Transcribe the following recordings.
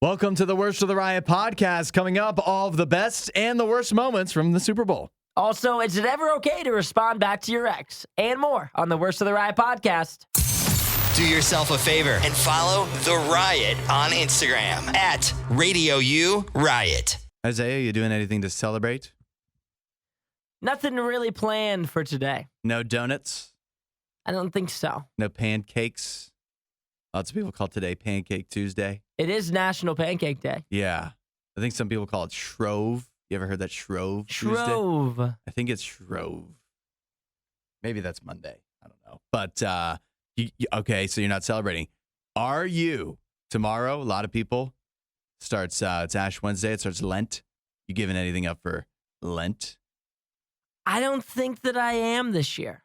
Welcome to the Worst of the Riot podcast. Coming up, all of the best and the worst moments from the Super Bowl. Also, is it ever okay to respond back to your ex? And more on the Worst of the Riot podcast. Do yourself a favor and follow The Riot on Instagram at RadioU Riot. Isaiah, you doing anything to celebrate? Nothing really planned for today. No donuts? I don't think so. No pancakes? Lots of people call today Pancake Tuesday. It is National Pancake Day. Yeah. I think some people call it Shrove. You ever heard that Shrove Tuesday? Shrove. I think it's Shrove. Maybe that's Monday. I don't know. But, okay, so you're not celebrating. Are you? Tomorrow, a lot of people starts, it's Ash Wednesday. It starts Lent. You giving anything up for Lent? I don't think that I am this year.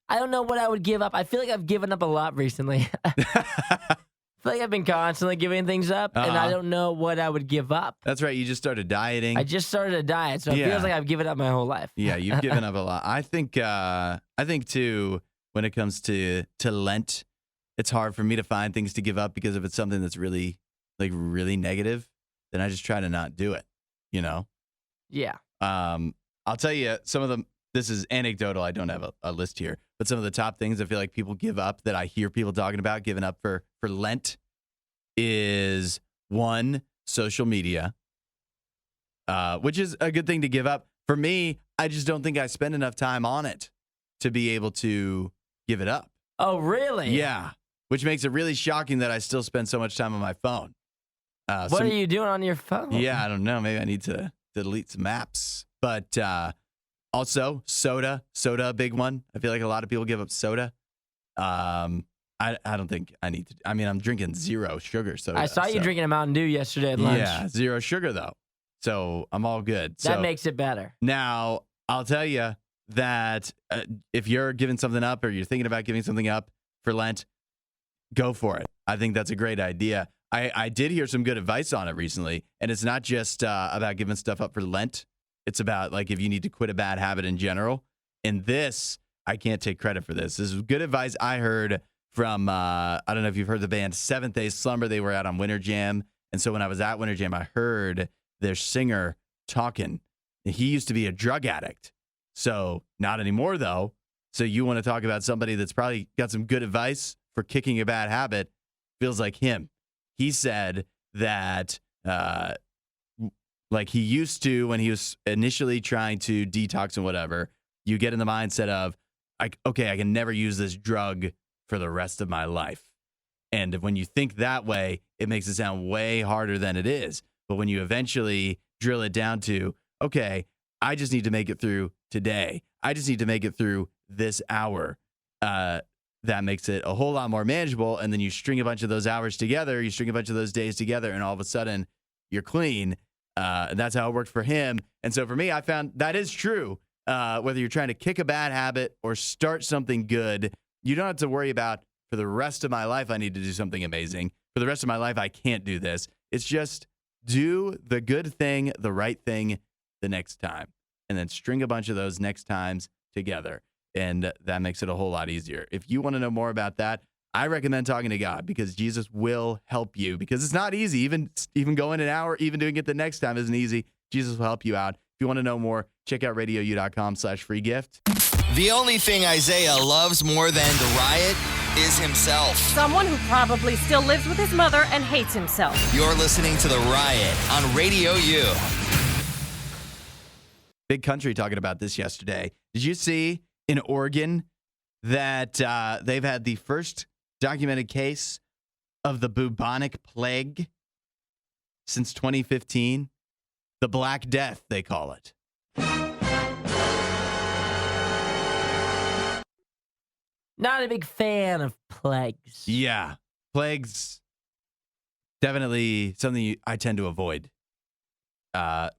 I don't know what I would give up. I feel like I've given up a lot recently. I feel like I've been constantly giving things up, and I don't know what I would give up. That's right. You just started dieting. I just started a diet, so it feels like I've given up my whole life. Yeah, you've given up a lot. I think too, when it comes to Lent, it's hard for me to find things to give up because if it's something that's really negative, then I just try to not do it. You know? Yeah. I'll tell you some of them. This is anecdotal. I don't have a list here, but some of the top things I feel like people give up that I hear people talking about giving up for Lent is one, social media, which is a good thing to give up. For me, I just don't think I spend enough time on it to be able to give it up. Oh, really? Yeah, which makes it really shocking that I still spend so much time on my phone. What are you doing on your phone? Yeah, I don't know. Maybe I need to delete some apps. But also, soda, a big one. I feel like a lot of people give up soda. I don't think I need to. I mean, I'm drinking zero sugar soda. I saw you drinking a Mountain Dew yesterday at lunch. Yeah, zero sugar though. So I'm all good. That makes it better. Now, I'll tell you that if you're giving something up or you're thinking about giving something up for Lent, go for it. I think that's a great idea. I did hear some good advice on it recently, and it's not just about giving stuff up for Lent. It's about like if you need to quit a bad habit in general. And this, I can't take credit for this. This is good advice I heard from, I don't know if you've heard the band Seventh Day Slumber. They were out on Winter Jam. And so when I was at Winter Jam, I heard their singer talking. He used to be a drug addict. So not anymore, though. So you want to talk about somebody that's probably got some good advice for kicking a bad habit. Feels like him. He said that, like he used to when he was initially trying to detox and whatever, you get in the mindset of, like, okay, I can never use this drug for the rest of my life. And when you think that way, it makes it sound way harder than it is. But when you eventually drill it down to, okay, I just need to make it through today. I just need to make it through this hour. That makes it a whole lot more manageable. And then you string a bunch of those hours together, you string a bunch of those days together, and all of a sudden you're clean. And that's how it worked for him. And so for me, I found that is true. Whether you're trying to kick a bad habit or start something good, you don't have to worry about, for the rest of my life, I need to do something amazing. For the rest of my life, I can't do this. It's just do the good thing, the right thing the next time. And then string a bunch of those next times together. And that makes it a whole lot easier. If you want to know more about that, I recommend talking to God because Jesus will help you because it's not easy. Even going an hour, even doing it the next time isn't easy. Jesus will help you out. If you want to know more, check out RadioU.com/free gift. The only thing Isaiah loves more than the Riot is himself. Someone who probably still lives with his mother and hates himself. You're listening to The Riot on Radio U. Big Country talking about this yesterday. Did you see in Oregon that they've had the first documented case of the bubonic plague since 2015? The Black Death, they call it. Not a big fan of plagues. Yeah. Plagues, definitely something I tend to avoid,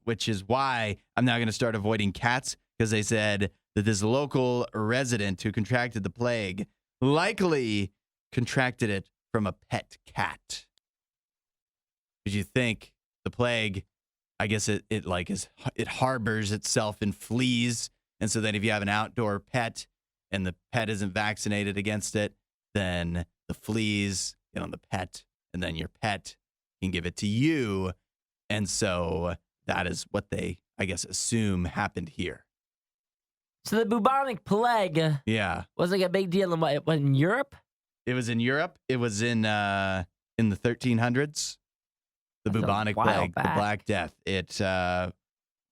which is why I'm now going to start avoiding cats because they said that this local resident who contracted the plague likely contracted it from a pet cat. Because you think the plague, I guess it harbors itself in fleas. And so then if you have an outdoor pet and the pet isn't vaccinated against it, then the fleas get on the pet, and then your pet can give it to you. And so that is what they, I guess, assume happened here. So the bubonic plague Yeah. was like a big deal in Europe? It was in Europe. It was in the 1300s. The That's a bubonic while plague, the back. Black Death. It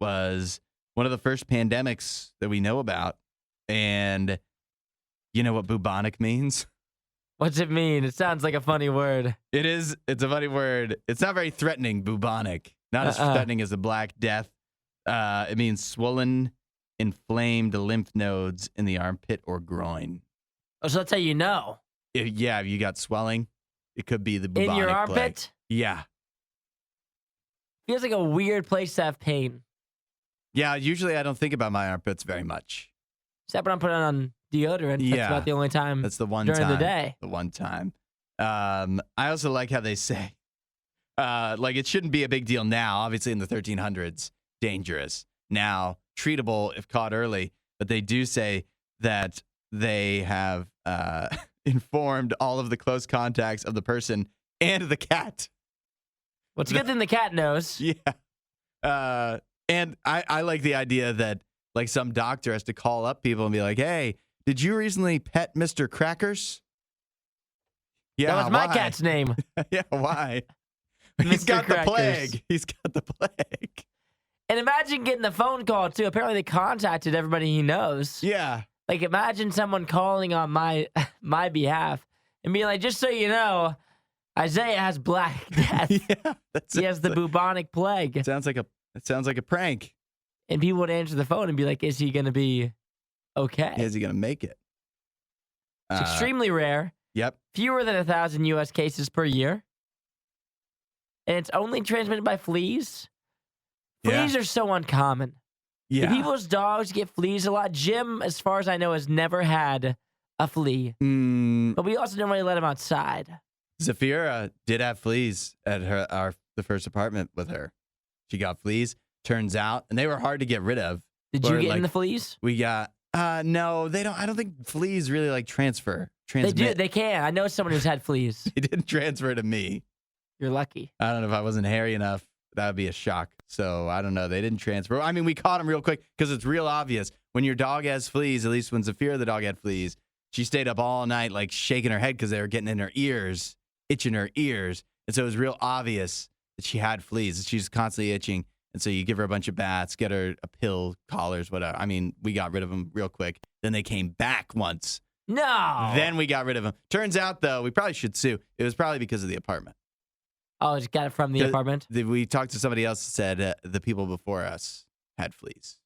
was one of the first pandemics that we know about. And you know what bubonic means? What's it mean? It sounds like a funny word. It is. It's a funny word. It's not very threatening, bubonic. Not as threatening as the Black Death. It means swollen, inflamed lymph nodes in the armpit or groin. Oh, so that's how you know. If you got swelling, it could be the bubonic In your plague. armpit? Yeah. Feels like a weird place to have pain. Yeah, usually I don't think about my armpits very much. Except when I'm putting on deodorant. Yeah. That's about the only time That's the one during time. the day. The one time. I also like how they say, like it shouldn't be a big deal now. Obviously in the 1300s, dangerous. Now, treatable if caught early. But they do say that they have informed all of the close contacts of the person and the cat. Well, it's a good thing the cat knows. Yeah. And I like the idea that like some doctor has to call up people and be like, hey, did you recently pet Mr. Crackers? Yeah, That was my why? cat's name. Yeah, why? He's Mr. got the Crackers. plague. He's got the plague. And imagine getting the phone call, too. Apparently, they contacted everybody he knows. Yeah. Like, imagine someone calling on my behalf and being like, just so you know, Isaiah has Black Death. Yeah. He has the bubonic plague. It sounds like a prank. And people would answer the phone and be like, is he going to be okay? Is he going to make it? It's extremely rare. Yep. Fewer than 1,000 U.S. cases per year. And it's only transmitted by fleas. Fleas are so uncommon. Yeah. Do people's dogs get fleas a lot? Jim, as far as I know, has never had a flea. But we also don't really let him outside. Zafira did have fleas at the first apartment with her. She got fleas. Turns out, and they were hard to get rid of. Did you Or, get like, in the fleas? We got no, they don't. I don't think fleas really like transmit. They do. They can. I know someone who's had fleas. They didn't transfer to me. You're lucky. I don't know if I wasn't hairy enough. That would be a shock. So I don't know. They didn't transfer. I mean, we caught them real quick because it's real obvious when your dog has fleas. At least when Zafira the dog had fleas, she stayed up all night like shaking her head because they were getting in her ears, itching her ears, and so it was real obvious that she had fleas. She's constantly itching. And so you give her a bunch of baths, get her a pill, collars, whatever. I mean, we got rid of them real quick. Then they came back once. No. Then we got rid of them. Turns out, though, we probably should sue. It was probably because of the apartment. Oh, just got it from the apartment? We talked to somebody else that said the people before us had fleas.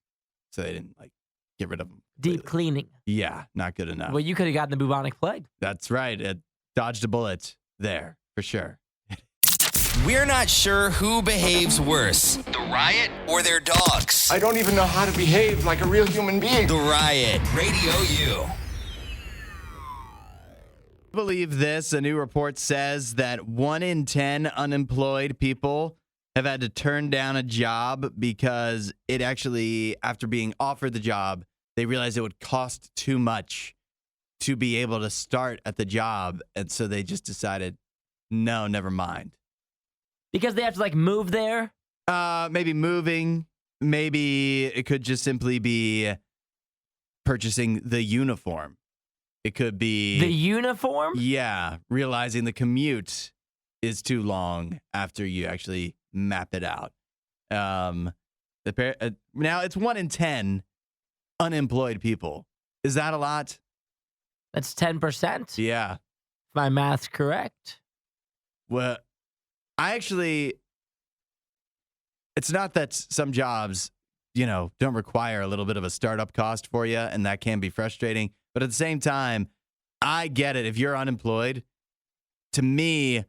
So they didn't, like, get rid of them. Deep cleaning. Yeah, not good enough. Well, you could have gotten the bubonic plague. That's right. It dodged a bullet there, for sure. We're not sure who behaves worse, the Riot or their dogs. I don't even know how to behave like a real human being. The Riot, Radio U. Believe this, a new report says that 1 in 10 unemployed people have had to turn down a job because it actually, after being offered the job, they realized it would cost too much to be able to start at the job. And so they just decided, no, never mind. Because they have to, like, move there? Maybe moving. Maybe it could just simply be purchasing the uniform. It could be The uniform? Yeah, realizing the commute is too long after you actually map it out. Now it's 1 in 10 unemployed people. Is that a lot? That's 10%. Yeah. If my math's correct. Well, it's not that some jobs, don't require a little bit of a startup cost for you, and that can be frustrating. But at the same time, I get it. If you're unemployed, to me,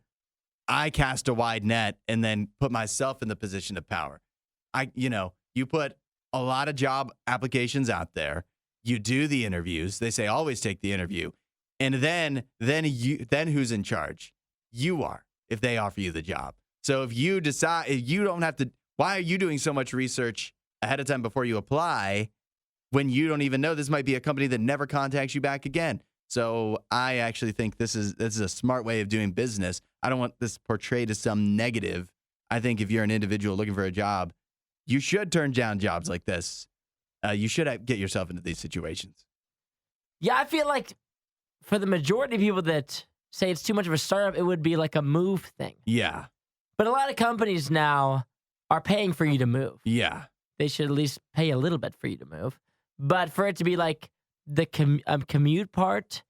I cast a wide net and then put myself in the position of power. You put a lot of job applications out there. You do the interviews. They say always take the interview. And then who's in charge? You are, if they offer you the job. So if you decide, you don't have to, why are you doing so much research ahead of time before you apply when you don't even know this might be a company that never contacts you back again? So I actually think this is a smart way of doing business. I don't want this portrayed as some negative. I think if you're an individual looking for a job, you should turn down jobs like this. You should get yourself into these situations. Yeah, I feel like for the majority of people that say it's too much of a startup, it would be like a move thing. Yeah. But a lot of companies now are paying for you to move. Yeah. They should at least pay a little bit for you to move. But for it to be like the commute part,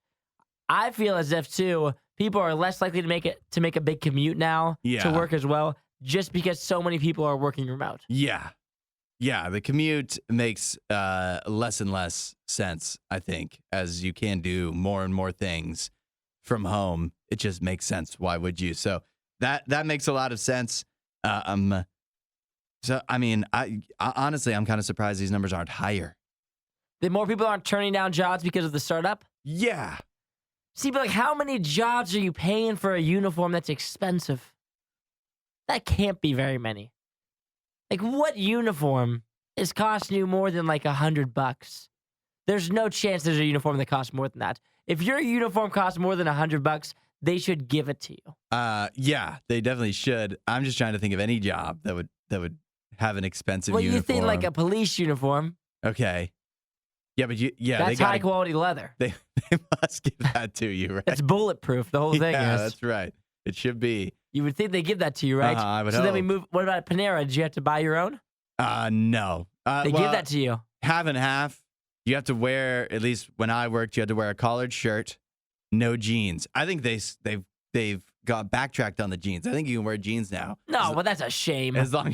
I feel as if, too, people are less likely to make a big commute now to work as well, just because so many people are working remote. Yeah. Yeah, the commute makes less and less sense, I think, as you can do more and more things from home. It just makes sense. Why would you? So that makes a lot of sense. So, I mean, I honestly, I'm kind of surprised these numbers aren't higher. That more people aren't turning down jobs because of the startup? Yeah. See, but like, how many jobs are you paying for a uniform that's expensive? That can't be very many. Like, what uniform is costing you more than like $100? There's no chance there's a uniform that costs more than that. If your uniform costs more than $100, they should give it to you. Yeah, they definitely should. I'm just trying to think of any job that would have an expensive uniform. Well, you think like a police uniform. Okay. Yeah, but that's high quality leather. They must give that to you, right? It's bulletproof. The whole thing is. Yeah, that's right. It should be. You would think they give that to you, right? I would so hope. Then we move. What about Panera? Did you have to buy your own? No. They give that to you. Half and half. You have to wear, at least when I worked, you had to wear a collared shirt, no jeans. I think they've got backtracked on the jeans. I think you can wear jeans now. No, well, that's a shame. As long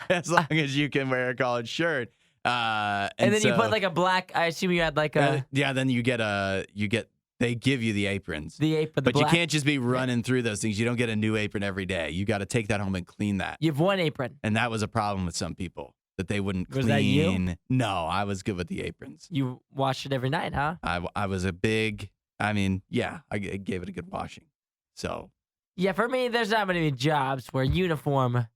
as you can wear a collared shirt. And then you put like a black. I assume you had like a. Yeah. Then they give you the aprons. But black. You can't just be running through those things. You don't get a new apron every day. You got to take that home and clean that. You have one apron. And that was a problem with some people, that they wouldn't clean. Was that you? No, I was good with the aprons. You washed it every night, huh? I was I gave it a good washing. So. Yeah, for me, there's not many jobs where uniform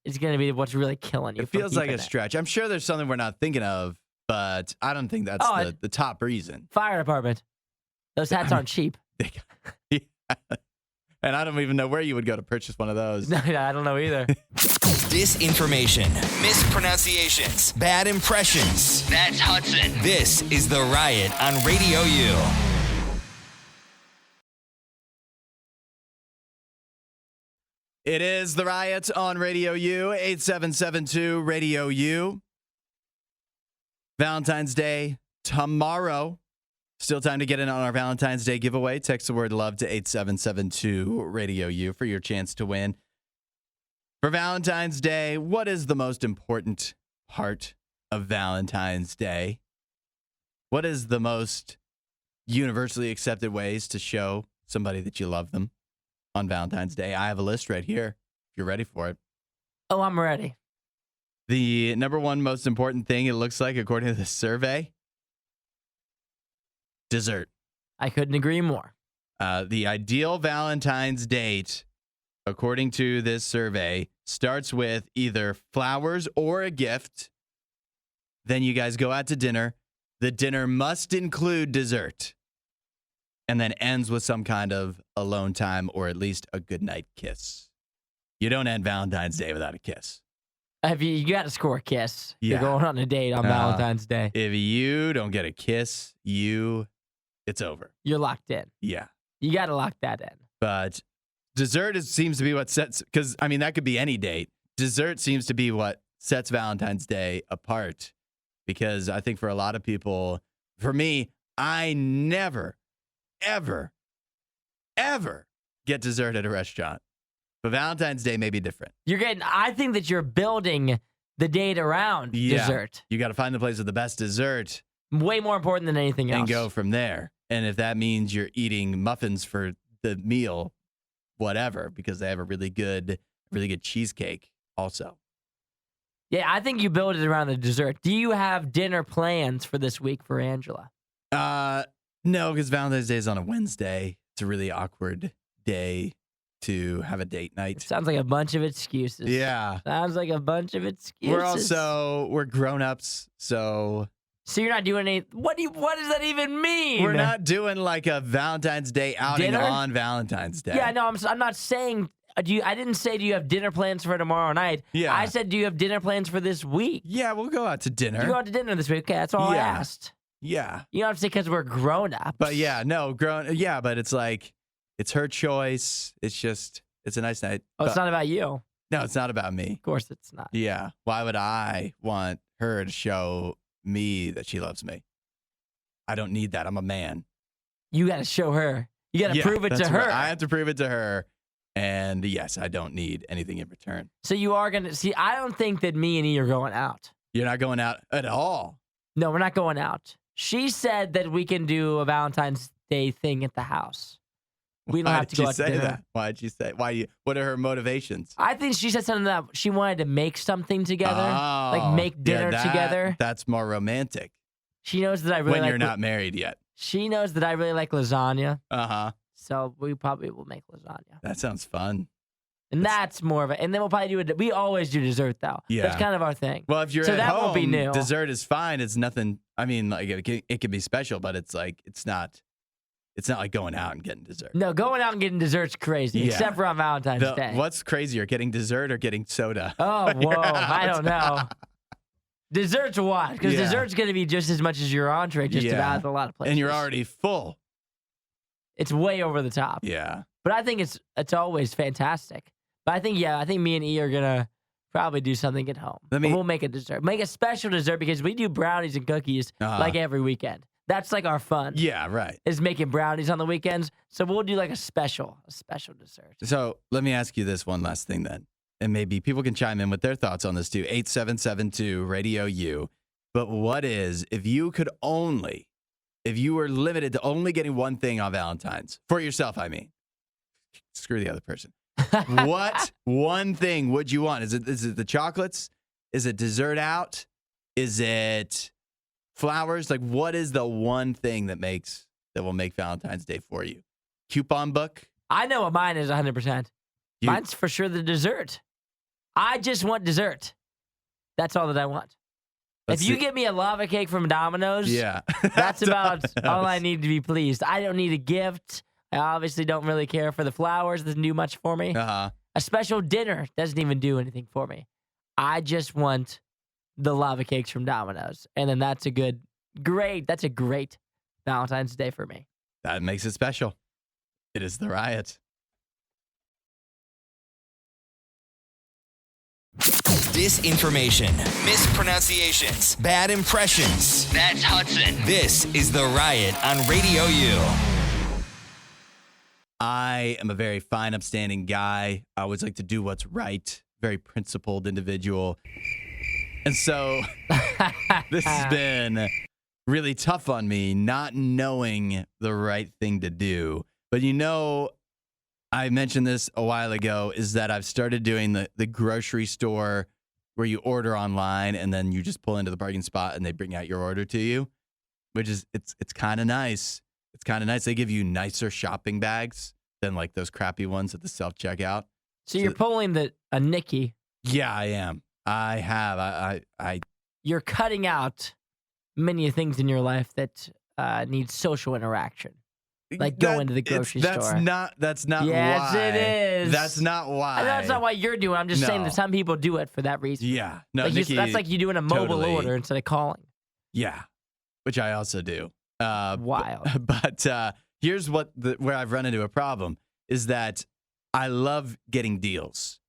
is going to be what's really killing you. It feels like a stretch. I'm sure there's something we're not thinking of, but I don't think that's the top reason. Fire department. Those hats aren't cheap. Yeah. And I don't even know where you would go to purchase one of those. No, I don't know either. Disinformation, mispronunciations, bad impressions. That's Hudson. This is The Riot on Radio U. It is The Riot on Radio U, 8772 Radio U. Valentine's Day tomorrow. Still time to get in on our Valentine's Day giveaway. Text the word love to 8772 Radio U for your chance to win. For Valentine's Day, what is the most important part of Valentine's Day? What is the most universally accepted ways to show somebody that you love them on Valentine's Day? I have a list right here if you're ready for it. Oh, I'm ready. The number one most important thing, it looks like, according to this survey, dessert. I couldn't agree more. The ideal Valentine's date, according to this survey, starts with either flowers or a gift. Then you guys go out to dinner. The dinner must include dessert. And then ends with some kind of alone time or at least a goodnight kiss. You don't end Valentine's Day without a kiss. You got to score a kiss. Yeah. You're going on a date on Valentine's Day. If you don't get a kiss, it's over. You're locked in. Yeah. You got to lock that in. But dessert seems to be what sets, because, I mean, that could be any date. Dessert seems to be what sets Valentine's Day apart. Because I think for a lot of people, for me, I never, ever, ever get dessert at a restaurant. But Valentine's Day may be different. I think that you're building the date around dessert. You got to find the place with the best dessert. Way more important than anything else. And go from there. And if that means you're eating muffins for the meal, whatever, because they have a really good cheesecake also. Yeah, I think you build it around the dessert. Do you have dinner plans for this week for Angela? No, because Valentine's Day is on a Wednesday. It's a really awkward day to have a date night. Sounds like a bunch of excuses. Yeah. Sounds like a bunch of excuses. We're grown-ups, so So you're not doing any. What does that even mean? We're not doing like a Valentine's Day outing Dinner? on Valentine's Day. Yeah, no, I'm not saying. I didn't say do you have dinner plans for tomorrow night. Yeah. I said do you have dinner plans for this week? Yeah, we'll go out to dinner. You go out to dinner this week. Okay, that's all I Yeah. asked. Yeah. You don't have to say because we're grown ups. But yeah, no, but it's like, it's her choice. It's a nice night. Oh, it's But- not about you. No, it's not about me. Of course, it's not. Yeah. Why would I want her to show me that she loves me? I don't need that. I'm a man. You got to show her. You got to Yeah, prove it to that's her. right. I have to prove it to her. And yes, I don't need anything in return. So you are gonna see. I don't think that me and E are going out. You're not going out at all. No, we're not going out. She said that we can do a Valentine's Day thing at the house. We don't Why have to did go you out to say dinner. that? Why did you say? What are her motivations? I think she said something that she wanted to make something together, Oh, like make yeah, dinner together. That's more romantic She knows that I really when like. you're not married yet. She knows that I really like lasagna, Uh-huh. so we probably will make lasagna, That sounds fun. and that's more of it. And then we'll probably do it. We always do dessert though. Yeah. That's kind of our thing. Well, if you're So at that home, won't be new. dessert is fine. It's nothing. I mean, like it can be special, but it's like it's not like going out and getting dessert. No, going out and getting dessert's crazy, Yeah. except for on Valentine's Day. What's crazier, getting dessert or getting soda? Oh, whoa. Yeah. I don't know. Dessert's what? Because Yeah. dessert's going to be just as much as your entree, just Yeah. about at a lot of places. And you're already full. It's way over the top. Yeah. But I think it's always fantastic. But I think me and E are going to probably do something at home. We'll make a dessert. Make a special dessert because we do brownies and cookies like every weekend. That's like our fun. Yeah, right. Is making brownies on the weekends. So we'll do like a special dessert. So let me ask you this one last thing then. And maybe people can chime in with their thoughts on this too. 8772 Radio U. But what is, if you were limited to only getting one thing on Valentine's, for yourself, I mean, screw the other person. What one thing would you want? Is it the chocolates? Is it dessert out? Is it flowers? Like, what is the one thing that will make Valentine's Day for you? Coupon book? I know what mine is 100%. Mine's for sure the dessert. I just want dessert. That's all that I want. If you give me a lava cake from Domino's, yeah, that's about all I need to be pleased. I don't need a gift. I obviously don't really care for the flowers. Doesn't do much for me. Uh-huh. A special dinner doesn't even do anything for me. I just want the lava cakes from Domino's. And then that's a great Valentine's Day for me. That makes it special. It is the riot. Disinformation, mispronunciations, bad impressions. That's Hudson. This is The Riot on Radio U. I am a very fine, upstanding guy. I always like to do what's right. Very principled individual. And so this has been really tough on me, not knowing the right thing to do. But I mentioned this a while ago, is that I've started doing the grocery store where you order online and then you just pull into the parking spot and they bring out your order to you, which is, it's kind of nice. It's kind of nice. They give you nicer shopping bags than like those crappy ones at the self-checkout. So you're pulling a Nikki. Yeah, I am. I have. I You're cutting out many things in your life that need social interaction. Like going to the grocery store. That's not Yes, why. it is. That's not why. I know that's not what you're doing. I'm just saying that some people do it for that reason. Yeah. No, Like Nikki, that's like you doing a mobile totally. order instead of calling. Yeah, which I also do. Wild. But here's where I've run into a problem is that I love getting deals.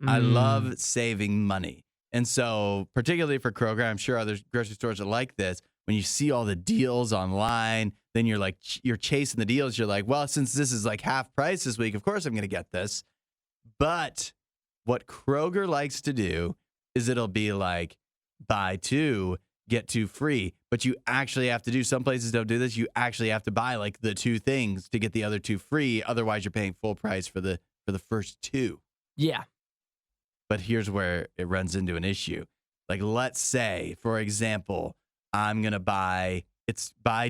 I love saving money. And so particularly for Kroger, I'm sure other grocery stores are like this. When you see all the deals online, then you're chasing the deals. You're like, well, since this is like half price this week, of course I'm going to get this. But what Kroger likes to do is it'll be like buy two, get two free. But you actually have to do, some places don't do this. You actually have to buy like the two things to get the other two free. Otherwise, you're paying full price for the first two. Yeah. But here's where it runs into an issue. Like, let's say, for example, I'm going to buy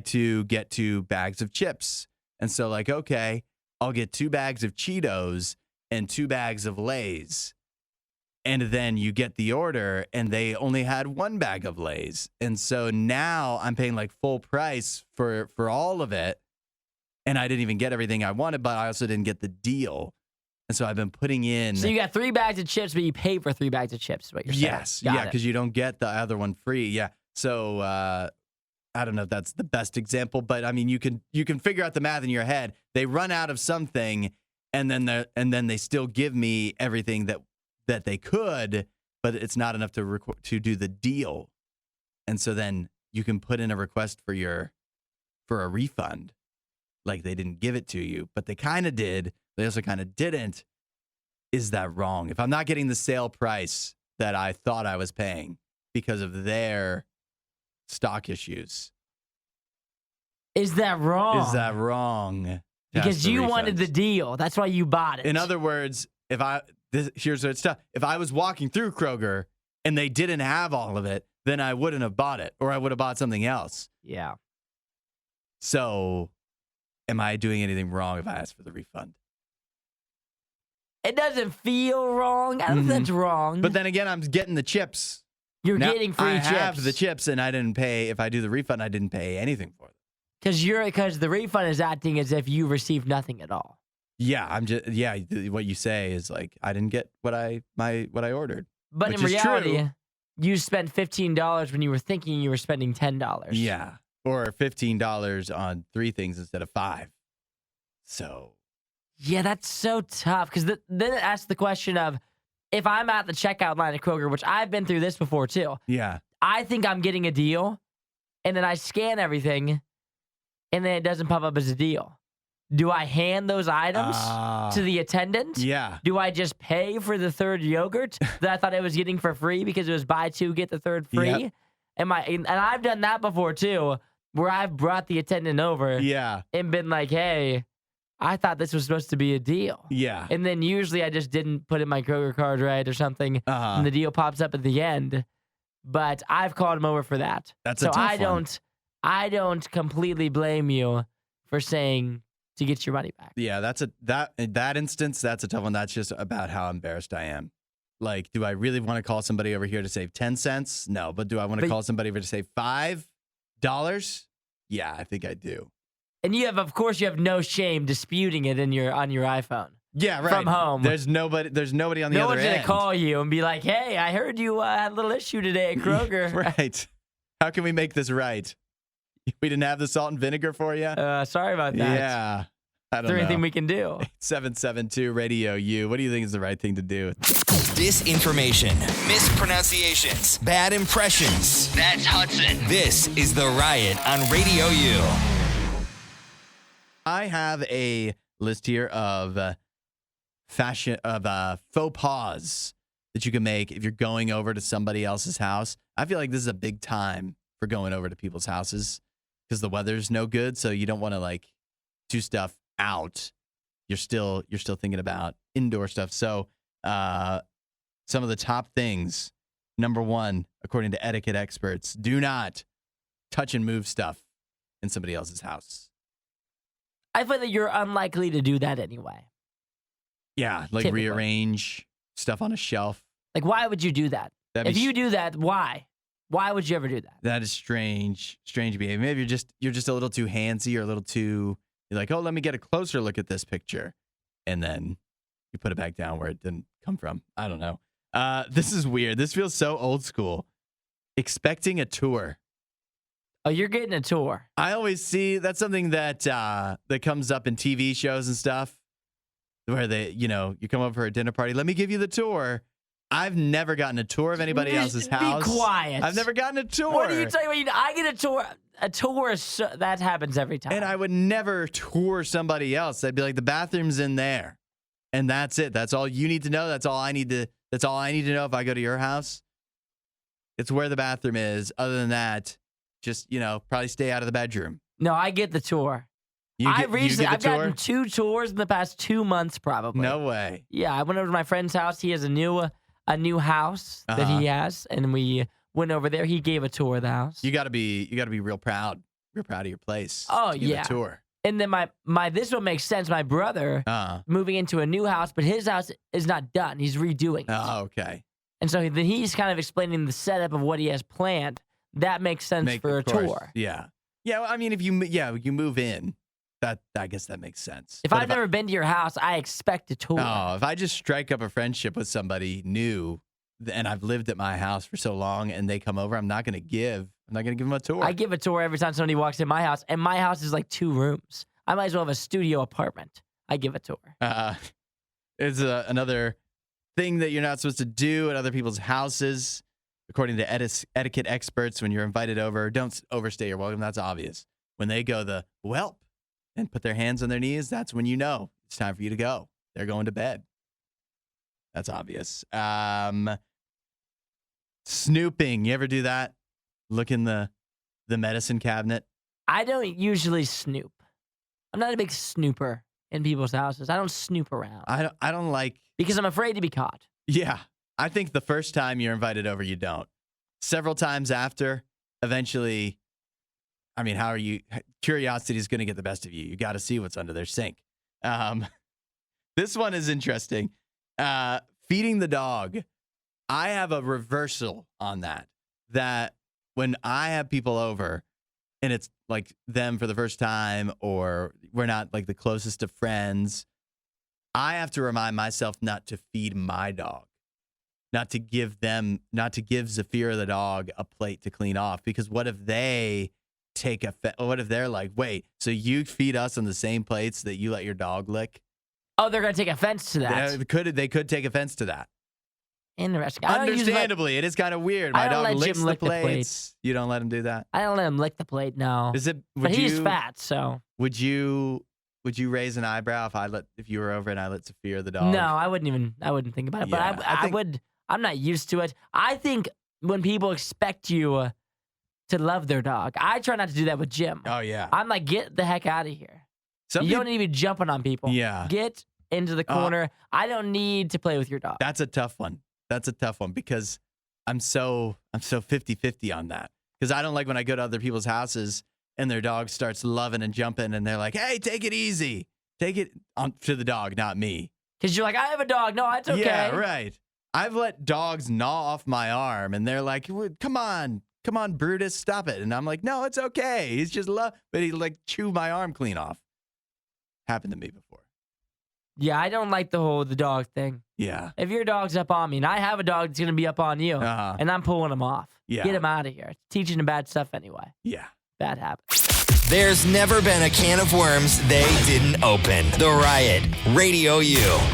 two, get two bags of chips. And so like, okay, I'll get 2 bags of Cheetos and 2 bags of Lay's. And then you get the order, and they only had 1 bag of Lay's. And so now I'm paying like full price for all of it. And I didn't even get everything I wanted, but I also didn't get the deal. And so I've been putting in. So you got 3 bags of chips, but you pay for 3 bags of chips, is what you're saying. Yes. Yeah, because you don't get the other one free. Yeah. So I don't know if that's the best example, but I mean, you can figure out the math in your head. They run out of something, and then they still give me everything that they could, but it's not enough to do the deal. And so then you can put in a request for a refund. Like they didn't give it to you, but they kind of did. They also kind of didn't. Is that wrong? If I'm not getting the sale price that I thought I was paying because of their stock issues. Is that wrong? Is that wrong? Because you wanted the deal. That's why you bought it. In other words, here's what's tough. If I was walking through Kroger and they didn't have all of it, then I wouldn't have bought it, or I would have bought something else. Yeah. So, am I doing anything wrong if I ask for the refund? It doesn't feel wrong. I don't think that's wrong. But then again, I'm getting the chips. You're getting free chips. I have the chips, and I didn't pay. If I do the refund, I didn't pay anything for them. Because the refund is acting as if you received nothing at all. Yeah, what you say is like I didn't get what I ordered. But in reality, you spent $15 when you were thinking you were spending $10. Yeah, or $15 on 3 things instead of 5. So, yeah, that's so tough because then it asks the question of if I'm at the checkout line at Kroger, which I've been through this before too. Yeah, I think I'm getting a deal, and then I scan everything, and then it doesn't pop up as a deal. Do I hand those items to the attendant? Yeah. Do I just pay for the 3rd yogurt that I thought I was getting for free because it was buy 2, get the 3rd free? Yep. And I've done that before too, where I've brought the attendant over and been like, hey, I thought this was supposed to be a deal. Yeah. And then usually I just didn't put in my Kroger card right or something, and the deal pops up at the end. But I've called him over for that. That's a tough one. I don't completely blame you for saying to get your money back. Yeah, in that instance, that's a tough one. That's just about how embarrassed I am. Like, do I really want to call somebody over here to save 10 cents? No, but do I want to call somebody over to save $5? Yeah, I think I do. And of course, you have no shame disputing it on your iPhone. Yeah, right. From home. There's nobody on the other end. No one's going to call you and be like, hey, I heard you had a little issue today at Kroger. Right. How can we make this right? We didn't have the salt and vinegar for you? Sorry about that. Yeah. I don't know. Is there anything we can do? 772 RadioU. What do you think is the right thing to do? Disinformation, mispronunciations, bad impressions. That's Hudson. This is The Riot on RadioU. I have a list here of faux pas that you can make if you're going over to somebody else's house. I feel like this is a big time for going over to people's houses because the weather's no good, so you don't want to like do stuff out. You're still thinking about indoor stuff. So some of the top things. Number 1, according to etiquette experts, do not touch and move stuff in somebody else's house. I feel that you're unlikely to do that anyway. Yeah, like Typically. rearrange stuff on a shelf. Like, why would you do that? If you do that, why? Why would you ever do that? That is strange behavior. Maybe you're just a little too handsy or a little too. You're like, oh, let me get a closer look at this picture, and then you put it back down where it didn't come from. I don't know. This is weird. This feels so old school. Expecting a tour. Oh, you're getting a tour. I always see that's something that comes up in TV shows and stuff, where you come over for a dinner party. Let me give you the tour. I've never gotten a tour of anybody else's house. Be quiet. I've never gotten a tour. What are you talking about? I get a tour. A tour, that happens every time. And I would never tour somebody else. I'd be like, the bathroom's in there. And that's it. That's all you need to know. That's all I need to know if I go to your house. It's where the bathroom is. Other than that, just, probably stay out of the bedroom. No, I get the tour. I've gotten 2 tours in the past 2 months, probably. No way. Yeah, I went over to my friend's house. He has a new house that he has, and we went over there. He gave a tour of the house. You got to be real proud of your place. Oh, to give yeah. a tour. And then my this one makes sense. My brother moving into a new house, but his house is not done. He's redoing it. Oh, okay. And so then he's kind of explaining the setup of what he has planned. That makes sense for a tour. Yeah. Yeah, well, I mean, if you move in, I guess that makes sense. If I've never been to your house, I expect a tour. Oh, if I just strike up a friendship with somebody new and I've lived at my house for so long and they come over, I'm not going to give them a tour. I give a tour every time somebody walks in my house, and my house is like 2 rooms. I might as well have a studio apartment. I give a tour. It's another thing that you're not supposed to do at other people's houses. According to etiquette experts, when you're invited over, don't overstay your welcome. That's obvious. When they go the whelp and put their hands on their knees, that's when you know it's time for you to go. They're going to bed. That's obvious. Snooping. You ever do that? Look in the medicine cabinet. I don't usually snoop. I'm not a big snooper in people's houses. I don't snoop around. I don't like... Because I'm afraid to be caught. Yeah. I think the first time you're invited over, you don't. Several times after, eventually, I mean, how are you? Curiosity is going to get the best of you. You got to see what's under their sink. This one is interesting. Feeding the dog. I have a reversal on that. That when I have people over and it's like them for the first time or we're not like the closest of friends, I have to remind myself not to feed my dog. Not to give Zafira the dog a plate to clean off, because what if they what if they're like, wait, so you feed us on the same plates that you let your dog lick? Oh, they're going to take offense to that. They could take offense to that. Interesting. Understandably, it is kind of weird. My dog licks the plates. You don't let him do that? I don't let him lick the plate, no. But he's fat, so. Would you raise an eyebrow if you were over and I let Zafira the dog? No, I wouldn't think about it. But Yeah, I'm not used to it. I think when people expect you to love their dog, I try not to do that with Jim. Oh, yeah. I'm like, get the heck out of here. You don't need to be jumping on people. Yeah. Get into the corner. I don't need to play with your dog. That's a tough one. Because I'm so 50-50 on that. Because I don't like when I go to other people's houses and their dog starts loving and jumping and they're like, hey, take it easy. Take it to the dog, not me. Because you're like, I have a dog. No, it's okay. Yeah, right. I've let dogs gnaw off my arm, and they're like, come on, Brutus, stop it. And I'm like, no, it's okay. He's just but he like chew my arm clean off. Happened to me before. Yeah, I don't like the dog thing. Yeah. If your dog's up on me, and I have a dog that's going to be up on you, and I'm pulling him off, get him out of here. It's teaching him bad stuff anyway. Yeah. Bad habits. There's never been a can of worms they didn't open. The Riot, RadioU.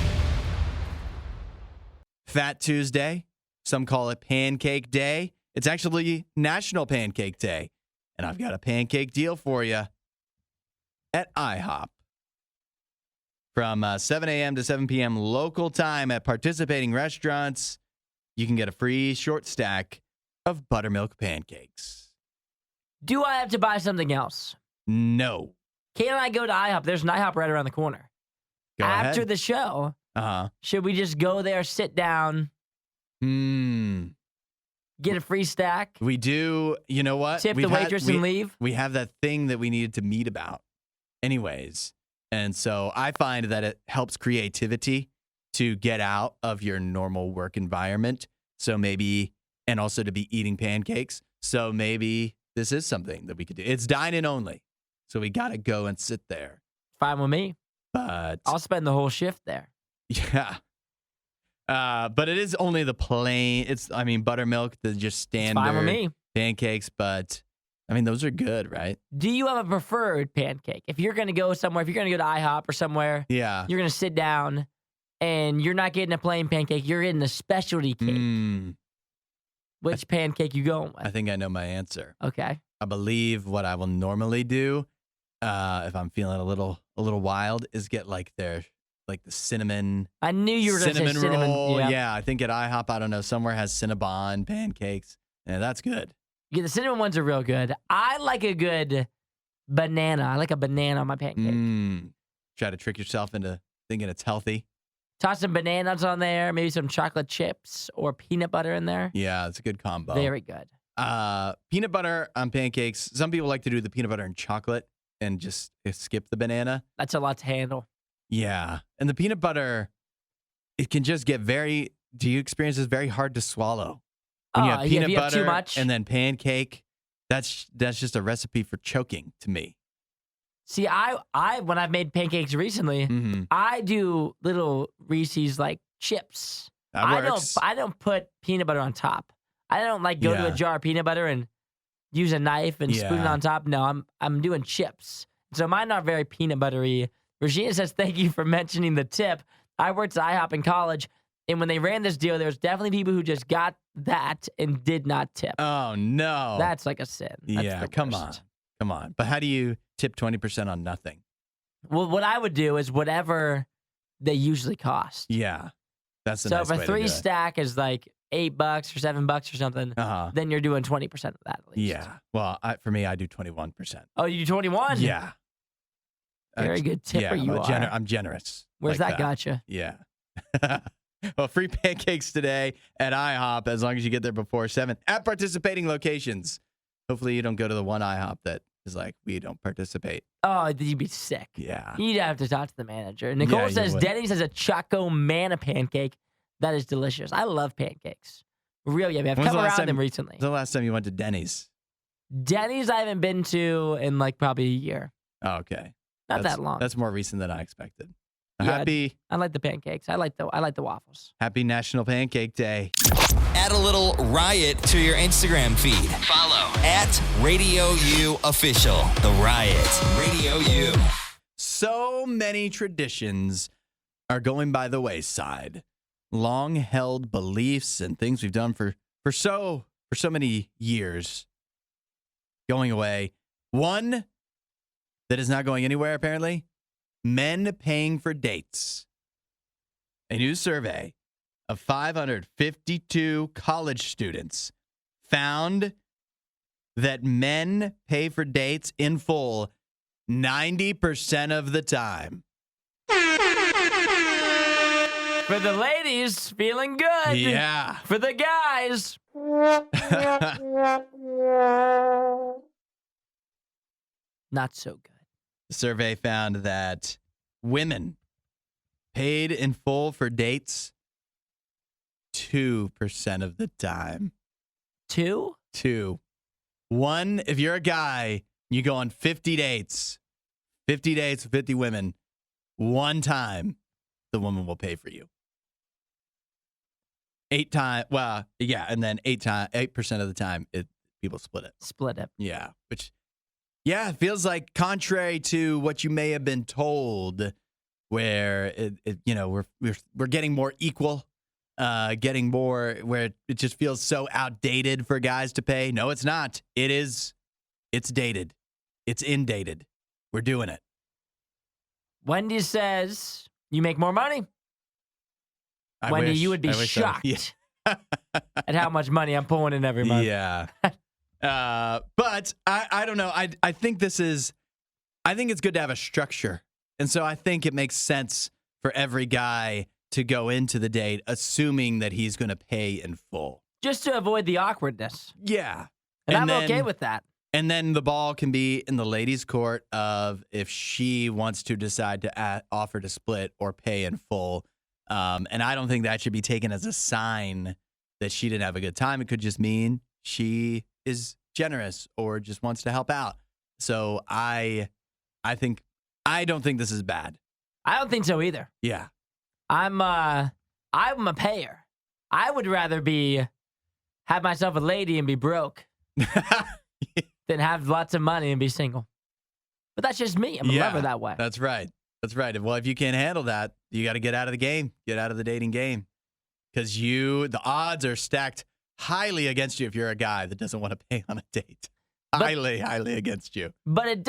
Fat Tuesday. Some call it Pancake Day. It's actually National Pancake Day. And I've got a pancake deal for you at IHOP. From 7 a.m. to 7 p.m. local time at participating restaurants, you can get a free short stack of buttermilk pancakes. Do I have to buy something else? No. Can I go to IHOP? There's an IHOP right around the corner. Go After ahead. the show, Uh-huh. should we just go there, sit down, get a free stack, We do. You know what? tip the waitress and leave? We have that thing that we needed to meet about anyways. And so I find that it helps creativity to get out of your normal work environment. So maybe, and also to be eating pancakes. So maybe this is something that we could do. It's dine-in only. So we got to go and sit there. Fine with me. But I'll spend the whole shift there. yeah. But it is only the plain, buttermilk, the just standard Fine with me. pancakes. But I mean, those are good, right? Do you have a preferred pancake? If you're going to go somewhere, if you're going to go to IHOP or somewhere, Yeah. you're going to sit down and you're not getting a plain pancake, you're getting a specialty cake. Which pancake you going with? I think I know my answer. Okay. I believe what I will normally do, if I'm feeling a little wild, is get the cinnamon. I knew you were going to say cinnamon roll. Yep. Yeah, I think at IHOP, I don't know, somewhere has Cinnabon pancakes. Yeah, that's good. Yeah, the cinnamon ones are real good. I like a good banana. I like a banana on my pancake. Try to trick yourself into thinking it's healthy. Toss some bananas on there, maybe some chocolate chips or peanut butter in there. Yeah, it's a good combo. Very good. Peanut butter on pancakes. Some people like to do the peanut butter and chocolate and just skip the banana. That's a lot to handle. Yeah. And the peanut butter, it can just get very do you experience this very hard to swallow? When you have if peanut you have too butter much. and then pancake, that's just a recipe for choking to me. See, I when I've made pancakes recently, Mm-hmm. I do little Reese's like chips. That works. I don't put peanut butter on top. I don't like go to a Yeah. jar of peanut butter and use a knife and spoon it Yeah. on top. No, I'm doing chips. So mine are very peanut buttery. Regina says, thank you for mentioning the tip. I worked at IHOP in college, and when they ran this deal, there was definitely people who just got that and did not tip. Oh, no. That's like a sin. That's yeah, the come on. worst. Come on. But how do you tip 20% on nothing? Well, what I would do is whatever they usually cost. Yeah. That's the So nice if way a to do 3 it. stack is like $8 or $7 or something, Uh-huh. then you're doing 20% of that at least. Yeah. Well, for me, I do 21%. Oh, you do 21? Yeah. Very good tipper you are. I'm generous. Where's like that got you? Yeah. Well, free pancakes today at IHOP as long as you get there before 7 at participating locations. Hopefully you don't go to the one IHOP that is like, we don't participate. Oh, you'd be sick. Yeah. You'd have to talk to the manager. Nicole Yeah, you says would. Denny's has a Choco Manna pancake. That is delicious. I love pancakes. Real yummy. I've When's come the last around them time- recently. When's the last time you went to Denny's? Denny's I haven't been to in like probably a year. Oh, okay. Not That's- that long. That's more recent than I expected. Yeah, Happy I like the pancakes. I like the waffles. Happy National Pancake Day. Add a little Riot to your Instagram feed. Follow at RadioU Official. The Riot. Radio U. So many traditions are going by the wayside. Long held beliefs and things we've done for so many years going away. One that is not going anywhere, apparently. Men paying for dates. A new survey of 552 college students found that men pay for dates in full 90% of the time. For the ladies, feeling good. Yeah. For the guys, not so good. The survey found that women paid in full for dates 2% of the time. 2? 2. 1, if you're a guy, you go on 50 dates with 50 women. One time, the woman will pay for you. 8 times, well, yeah, and then 8% of the time, people split it. Split it. Yeah, which, yeah, it feels like contrary to what you may have been told, where we're getting more equal, getting more where it just feels so outdated for guys to pay. No, it's not. It's dated. It's indated. We're doing it. Wendy says you make more money. Wendy, you would be shocked at how much money I'm pulling in every month. Yeah. But I don't know. I think I think it's good to have a structure. And so I think it makes sense for every guy to go into the date assuming that he's going to pay in full. Just to avoid the awkwardness. Yeah. And I'm then, okay with that. And then the ball can be in the ladies' court of if she wants to decide to offer to split or pay in full. And I don't think that should be taken as a sign that she didn't have a good time. It could just mean she is generous or just wants to help out. So I don't think this is bad. I don't think so either. Yeah. I'm a payer. I would rather have myself a lady and be broke than have lots of money and be single. But that's just me. I'm a lover that way. That's right. That's right. Well, if you can't handle that, you got to get out of the game. Get out of the dating game. Because the odds are stacked highly against you if you're a guy that doesn't want to pay on a date. Highly against you. But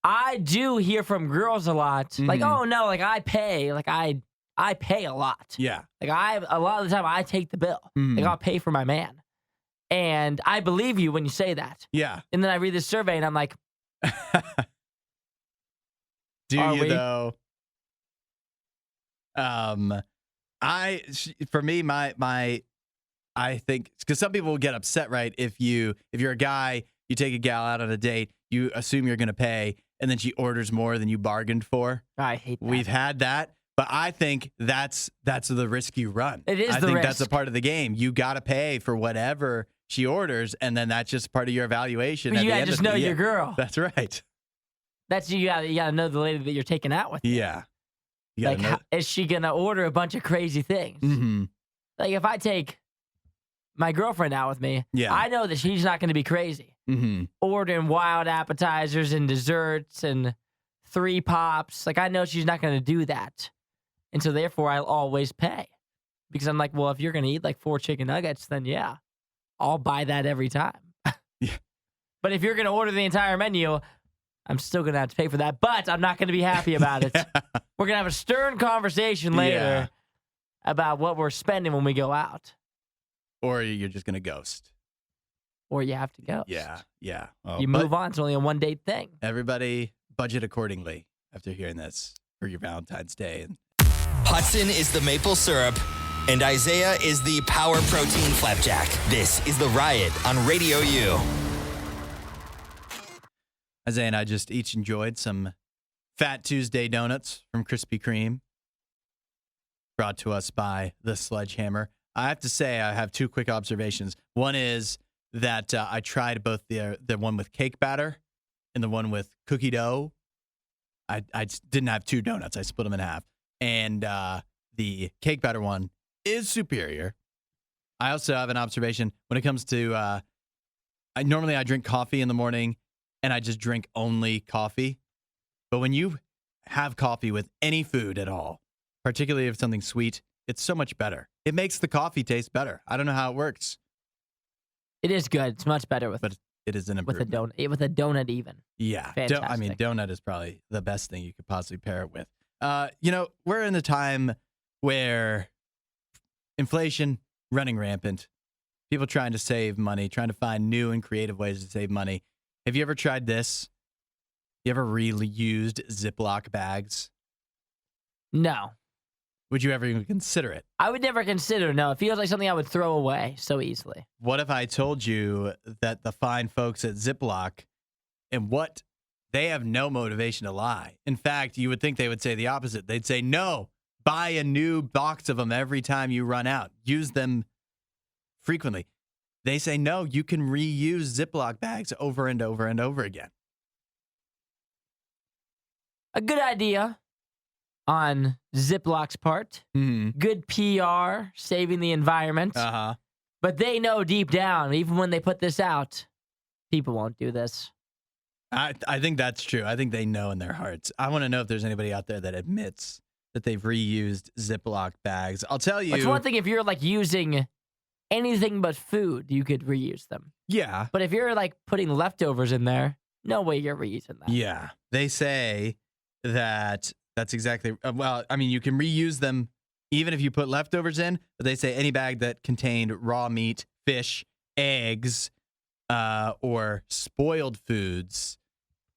I do hear from girls a lot, like, oh no, like I pay, like I pay a lot. Yeah. Like a lot of the time I take the bill. Mhm. Like I'll pay for my man. And I believe you when you say that. Yeah. And then I read this survey and I'm like, Do Are you we? though? For me, I think because some people will get upset, right? If you're a guy, you take a gal out on a date, you assume you're going to pay, and then she orders more than you bargained for. I hate that. We've had that. But I think that's the risk you run. It is I the think risk. that's a part of the game. You got to pay for whatever she orders, and then that's just part of your evaluation. But at you the gotta end just of the know year. your girl. That's right. That's you gotta know the lady that you're taking out with. Yeah. You gotta Like, know. is she gonna order a bunch of crazy things? Mm-hmm. Like, if I take my girlfriend out with me, Yeah. I know that she's not gonna be crazy. Mm-hmm. Ordering wild appetizers and desserts and 3 pops. Like, I know she's not gonna do that. And so, therefore, I'll always pay. Because I'm like, well, if you're gonna eat like 4 chicken nuggets, then yeah, I'll buy that every time. Yeah. But if you're gonna order the entire menu, I'm still going to have to pay for that, but I'm not going to be happy about it. We're going to have a stern conversation later about what we're spending when we go out. Or you're just gonna ghost. Or you have to go. Yeah. Oh, You but move on. It's only a 1-date thing. Everybody budget accordingly after hearing this for your Valentine's Day. Hudson is the maple syrup, and Isaiah is the power protein flapjack. This is The Riot on Radio U. Isaiah and I just each enjoyed some Fat Tuesday donuts from Krispy Kreme, brought to us by the Sledgehammer. I have to say, I have 2 quick observations. One is that I tried both the one with cake batter and the one with cookie dough. I didn't have 2 donuts. I split them in half. And the cake batter one is superior. I also have an observation when it comes to, normally I drink coffee in the morning, and I just drink only coffee. But when you have coffee with any food at all, particularly if it's something sweet, it's so much better. It makes the coffee taste better. I don't know how it works, It is good. It's much better with but it is an with a improvement. donut. With a donut, even. Yeah. Fantastic. I mean, donut is probably the best thing you could possibly pair it with. We're in a time where inflation running rampant, people trying to save money, trying to find new and creative ways to save money. Have you ever tried this? You ever really used Ziploc bags? No. Would you ever even consider it? I would never consider. No. It feels like something I would throw away so easily. What if I told you that the fine folks at Ziploc and what they have no motivation to lie. In fact, you would think they would say the opposite. They'd say, no, buy a new box of them every time you run out. Use them frequently. They say, no, you can reuse Ziploc bags over and over and over again. A good idea on Ziploc's part. Mm-hmm. Good PR, saving the environment. Uh-huh. But they know deep down, even when they put this out, people won't do this. I think that's true. I think they know in their hearts. I want to know if there's anybody out there that admits that they've reused Ziploc bags. I'll tell you. It's one thing if you're like using anything but food, you could reuse them. Yeah. But if you're like putting leftovers in there, no way you're reusing that. Yeah. They say that that's exactly, you can reuse them even if you put leftovers in, but they say any bag that contained raw meat, fish, eggs, or spoiled foods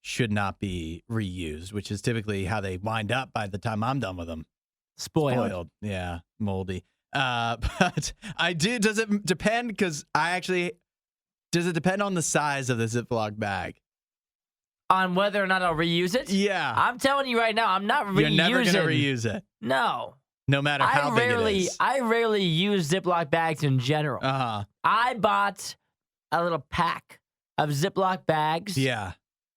should not be reused, which is typically how they wind up by the time I'm done with them. Spoiled. Yeah, moldy. But does it depend? Because does it depend on the size of the Ziploc bag? On whether or not I'll reuse it? Yeah. I'm telling you right now, I'm not reusing. You're never going to reuse it. No. No matter how big it is. I rarely use Ziploc bags in general. Uh-huh. I bought a little pack of Ziploc bags Yeah.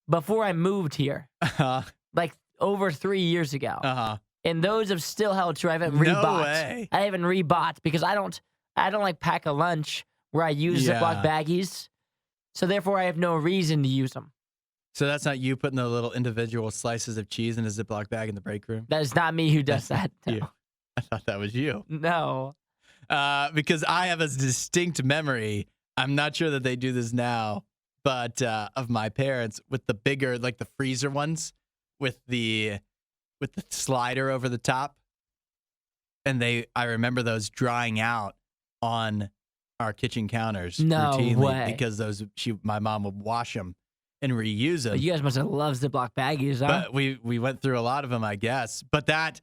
before I moved here, Uh-huh. like over 3 years ago. Uh-huh. And those have still held true. I haven't No rebought. way. I haven't rebought because I don't like pack a lunch where I use Yeah. Ziploc baggies. So therefore I have no reason to use them. So that's not you putting the little individual slices of cheese in a Ziploc bag in the break room? That is not me who does that. No. You. I thought that was you. No. Because I have a distinct memory. I'm not sure that they do this now, but of my parents with the bigger, like the freezer ones with the slider over the top. And I remember those drying out on our kitchen counters No routinely way. because my mom would wash them and reuse them. But you guys must have loved Ziploc baggies, huh? But we went through a lot of them, I guess. But that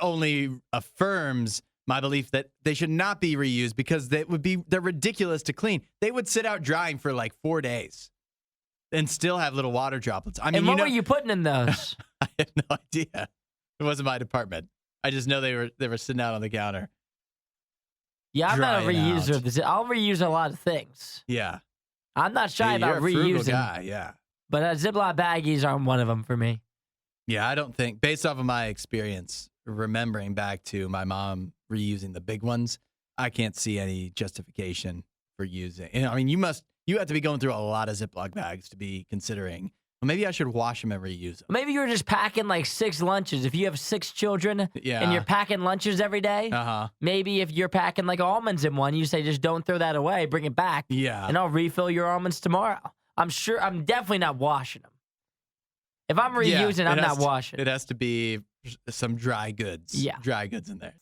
only affirms my belief that they should not be reused because they're ridiculous to clean. They would sit out drying for like 4 days and still have little water droplets. I mean, and what were you putting in those? I have no idea. It wasn't my department. I just know they were sitting out on the counter. Yeah, I'm not a Drying reuser out. of this. I'll reuse a lot of things. Yeah. I'm not shy You're about a frugal reusing, guy, yeah. but Ziploc baggies aren't one of them for me. Yeah, I don't think, based off of my experience, remembering back to my mom reusing the big ones, I can't see any justification for using. I mean, you have to be going through a lot of Ziploc bags to be considering, well, maybe I should wash them and reuse them. Maybe you're just packing like 6 lunches. If you have 6 children and you're packing lunches every day, maybe if you're packing like almonds in one, you say just don't throw that away, bring it back, and I'll refill your almonds tomorrow. I'm definitely not washing them. If I'm reusing, I'm not washing. It has to be some dry goods. Yeah. Dry goods in there.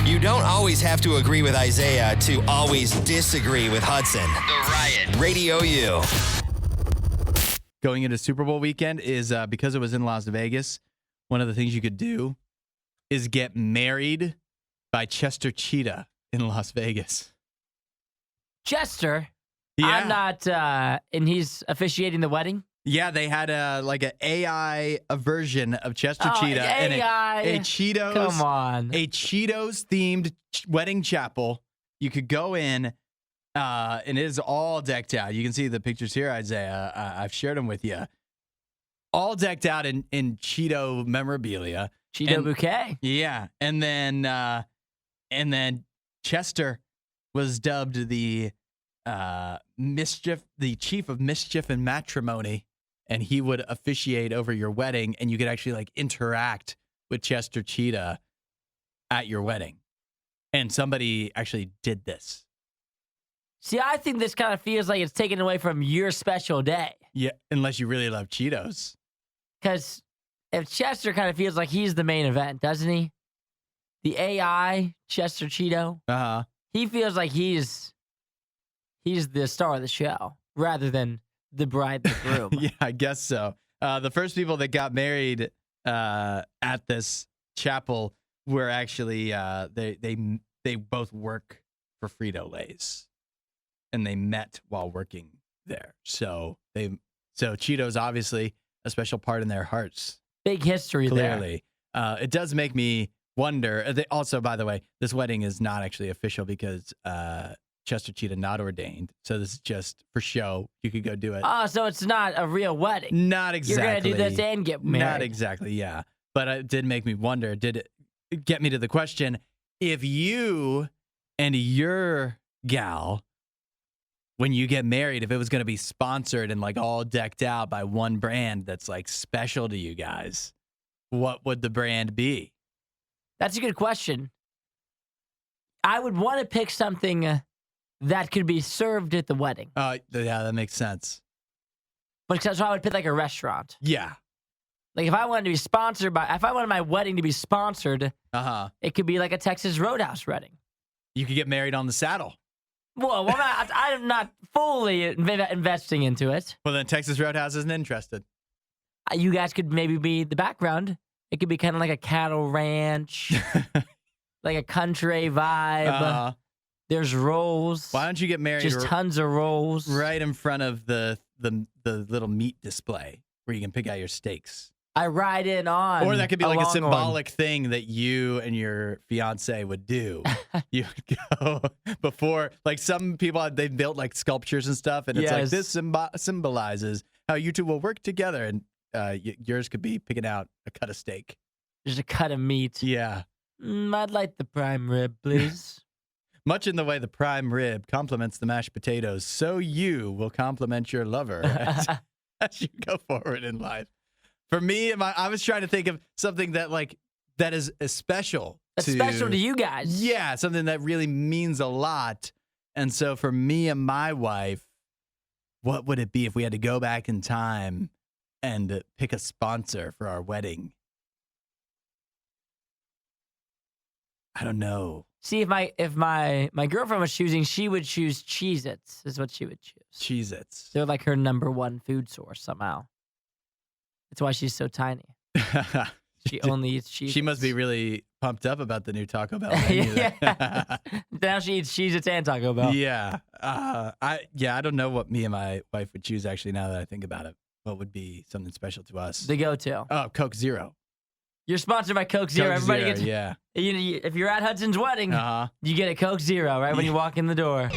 You don't always have to agree with Isaiah to always disagree with Hudson. The Riot. Radio U. Going into Super Bowl weekend is because it was in Las Vegas, one of the things you could do is get married by Chester Cheetah in Las Vegas. Chester? Yeah. I'm not, and he's officiating the wedding? Yeah, they had an AI version of Chester Cheetah and a Cheetos. Come on. A Cheetos themed wedding chapel. You could go in, and it is all decked out. You can see the pictures here, Isaiah. I've shared them with you. All decked out in Cheeto memorabilia. Cheeto bouquet. Yeah, and then Chester was dubbed the chief of mischief and matrimony. And he would officiate over your wedding, and you could actually like interact with Chester Cheetah at your wedding. And somebody actually did this. See, I think this kind of feels like it's taken away from your special day. Yeah, unless you really love Cheetos. Because if Chester kind of feels like he's the main event, doesn't he? The AI, Chester Cheeto, he feels like he's the star of the show rather than the bride and the groom. Yeah, I guess so. The first people that got married at this chapel were actually they both work for Frito-Lay's, and they met while working there. So Cheeto's obviously a special part in their hearts. Big history clearly. It does make me wonder. Also, by the way, this wedding is not actually official because Chester Cheetah not ordained, so this is just for show. You could go do it. Oh, so it's not a real wedding. Not exactly. You're gonna do this and get married. Not exactly, yeah. But it did make me wonder. Did it get me to the question: if you and your gal, when you get married, if it was going to be sponsored and like all decked out by one brand that's like special to you guys, what would the brand be? That's a good question. I would want to pick something that could be served at the wedding. Yeah, that makes sense. But so I would pick like a restaurant. Yeah. Like if I wanted to be sponsored if I wanted my wedding to be sponsored, it could be like a Texas Roadhouse wedding. You could get married on the saddle. Well, I'm not fully investing into it. Well, then Texas Roadhouse isn't interested. You guys could maybe be the background. It could be kind of like a cattle ranch, like a country vibe. There's rolls. Why don't you get married? Just tons of rolls. Right in front of the little meat display where you can pick out your steaks. I ride in on. Or that could be like a symbolic thing that you and your fiance would do. You would go before, like some people, they've built like sculptures and stuff, and it's like this symbolizes how you two will work together. And yours could be picking out a cut of steak. Just a cut of meat. Yeah. I'd like the prime rib, please. Much in the way the prime rib complements the mashed potatoes, so you will compliment your lover as you go forward in life. For me, I was trying to think of something that is special. Special to you guys. Yeah, something that really means a lot. And so for me and my wife, what would it be if we had to go back in time and pick a sponsor for our wedding? I don't know. See, if my girlfriend was choosing, she would choose Cheez-Its, is what she would choose. Cheez-Its. They're like her number one food source somehow. That's why she's so tiny. She only eats Cheez-Its. She must be really pumped up about the new Taco Bell menu. Yeah. Now she eats Cheez-Its and Taco Bell. Yeah. I don't know what me and my wife would choose, actually, now that I think about it. What would be something special to us? The go-to. Oh, Coke Zero. You're sponsored by Coke Zero. Coke Everybody Zero, gets. yeah. If you're at Hudson's wedding, you get a Coke Zero right when you walk in the door.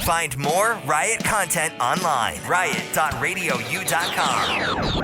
Find more Riot content online. Riot.radiou.com.